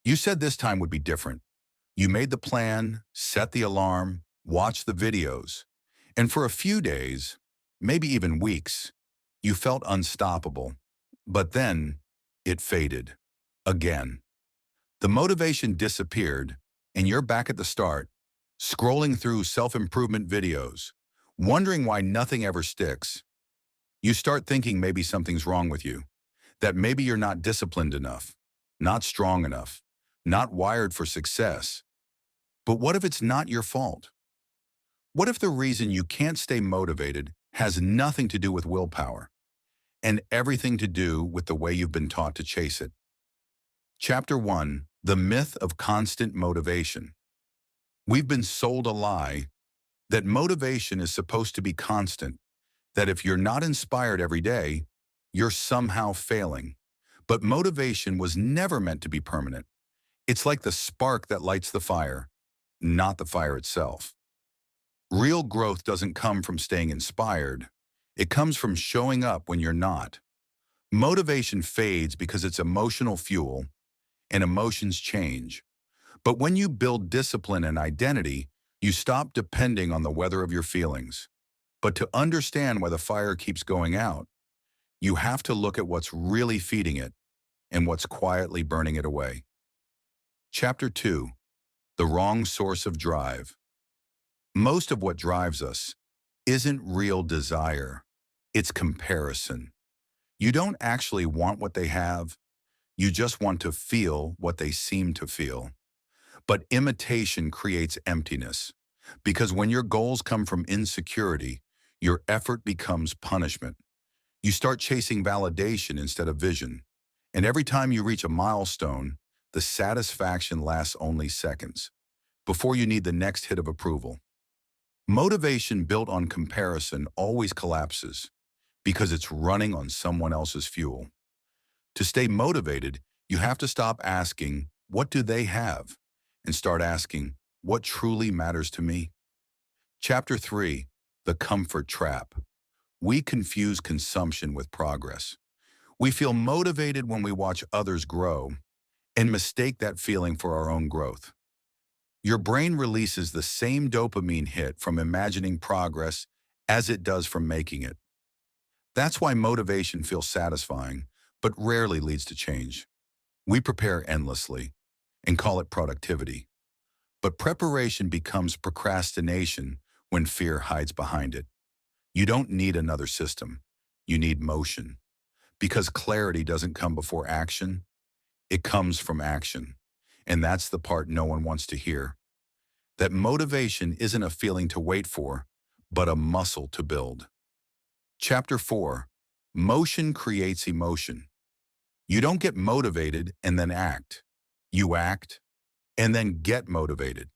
You said this time would be different. You made the plan, set the alarm, watched the videos, and for a few days, maybe even weeks, you felt unstoppable. But then, it faded. Again. The motivation disappeared, and you're back at the start, scrolling through self-improvement videos, wondering why nothing ever sticks. You start thinking maybe something's wrong with you, that maybe you're not disciplined enough, not strong enough, not wired for success. But what if it's not your fault? What if the reason you can't stay motivated has nothing to do with willpower and everything to do with the way you've been taught to chase it? Chapter 1. The Myth of Constant Motivation. We've been sold a lie that motivation is supposed to be constant, that if you're not inspired every day, you're somehow failing. But motivation was never meant to be permanent. It's like the spark that lights the fire, not the fire itself. Real growth doesn't come from staying inspired. It comes from showing up when you're not. Motivation fades because it's emotional fuel, and emotions change. But when you build discipline and identity, you stop depending on the weather of your feelings. But to understand why the fire keeps going out, you have to look at what's really feeding it and what's quietly burning it away. Chapter 2. The Wrong Source of Drive. Most of what drives us isn't real desire. It's comparison. You don't actually want what they have. You just want to feel what they seem to feel. But imitation creates emptiness, because when your goals come from insecurity, your effort becomes punishment. You start chasing validation instead of vision. And every time you reach a milestone, the satisfaction lasts only seconds, before you need the next hit of approval. Motivation built on comparison always collapses, because it's running on someone else's fuel. To stay motivated, you have to stop asking, what do they have? And start asking, what truly matters to me? Chapter 3. The Comfort Trap. We confuse consumption with progress. We feel motivated when we watch others grow and mistake that feeling for our own growth. Your brain releases the same dopamine hit from imagining progress as it does from making it. That's why motivation feels satisfying, but rarely leads to change. We prepare endlessly and call it productivity. But preparation becomes procrastination when fear hides behind it. You don't need another system. You need motion. Because clarity doesn't come before action, it comes from action. And that's the part no one wants to hear. That motivation isn't a feeling to wait for, but a muscle to build. Chapter 4. Motion creates emotion. You don't get motivated and then act. You act and then get motivated.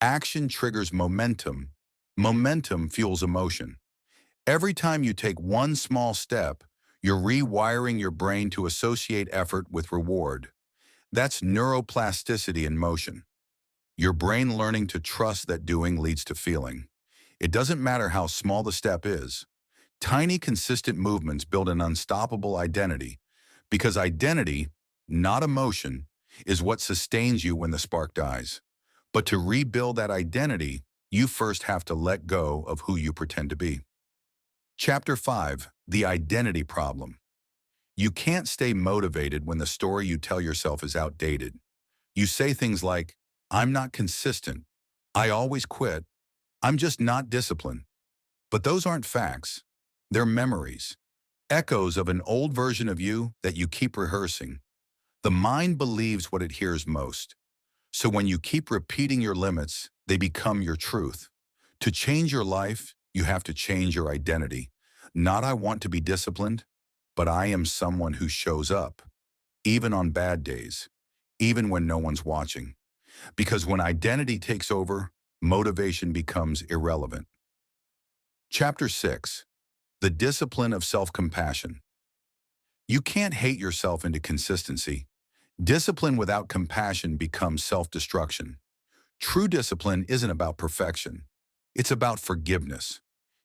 Action triggers momentum. Momentum fuels emotion. Every time you take one small step, you're rewiring your brain to associate effort with reward. That's neuroplasticity in motion. Your brain learning to trust that doing leads to feeling. It doesn't matter how small the step is. Tiny, consistent movements build an unstoppable identity, because identity, not emotion, is what sustains you when the spark dies. But to rebuild that identity, you first have to let go of who you pretend to be. Chapter 5. The Identity Problem. You can't stay motivated when the story you tell yourself is outdated. You say things like, I'm not consistent, I always quit, I'm just not disciplined. But those aren't facts. They're memories, echoes of an old version of you that you keep rehearsing. The mind believes what it hears most. So when you keep repeating your limits, they become your truth. To change your life, you have to change your identity. Not I want to be disciplined, but I am someone who shows up, even on bad days, even when no one's watching. Because when identity takes over, motivation becomes irrelevant. Chapter 6. The Discipline of Self-Compassion. You can't hate yourself into consistency. Discipline without compassion becomes self-destruction. True discipline isn't about perfection. It's about forgiveness.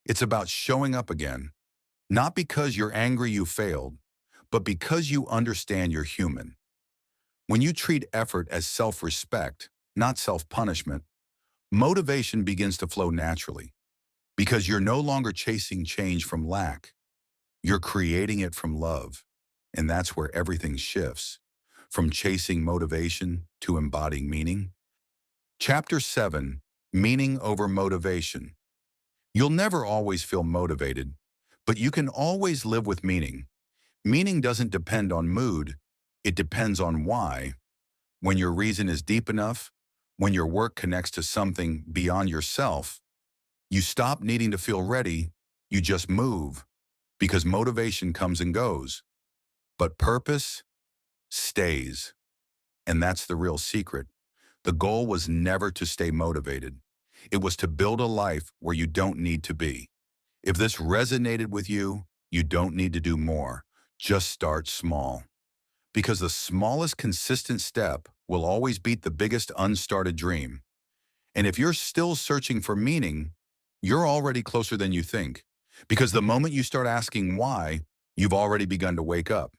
It's about showing up again, not because you're angry you failed, but because you understand you're human. When you treat effort as self-respect, not self-punishment, motivation begins to flow naturally because you're no longer chasing change from lack. You're creating it from love. And that's where everything shifts, from chasing motivation to embodying meaning. Chapter 7, Meaning Over Motivation. You'll never always feel motivated, but you can always live with meaning. Meaning doesn't depend on mood, it depends on why. When your reason is deep enough, when your work connects to something beyond yourself, you stop needing to feel ready, you just move, because motivation comes and goes. But purpose stays, and that's the real secret. The goal was never to stay motivated. It was to build a life where you don't need to be. If this resonated with you, you don't need to do more. Just start small. Because the smallest consistent step will always beat the biggest unstarted dream. And if you're still searching for meaning, you're already closer than you think. Because the moment you start asking why, you've already begun to wake up.